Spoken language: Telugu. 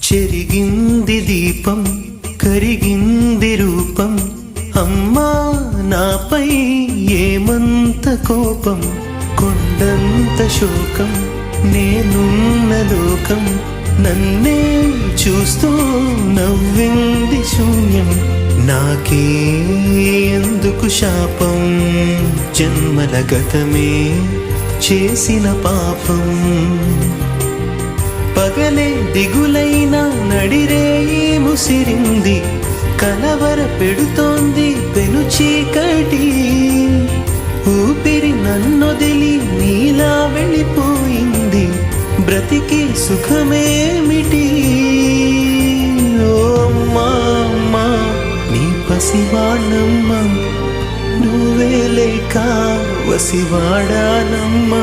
చెరిగింది దీపం కరిగింది రూపం అమ్మా నాపై ఏమంత కోపం కొండంత శోకం నేనున్న లోకం నన్నే చూస్తూ నవ్వింది శూన్యం నాకే ఎందుకు శాపం జన్మల గతమే చేసిన పాపం పగలే దిగులైన నడిరేయి ముసిరింది కలవర పెడుతోంది పెను చీకటి ఊపిరి నన్నొదిలి నీలా వెళ్ళిపోయింది బ్రతికి సుఖమేమిటి ఓ అమ్మా అమ్మా నీ పసివాణమ్మ నువ్వే లేక వసివాడానమ్మా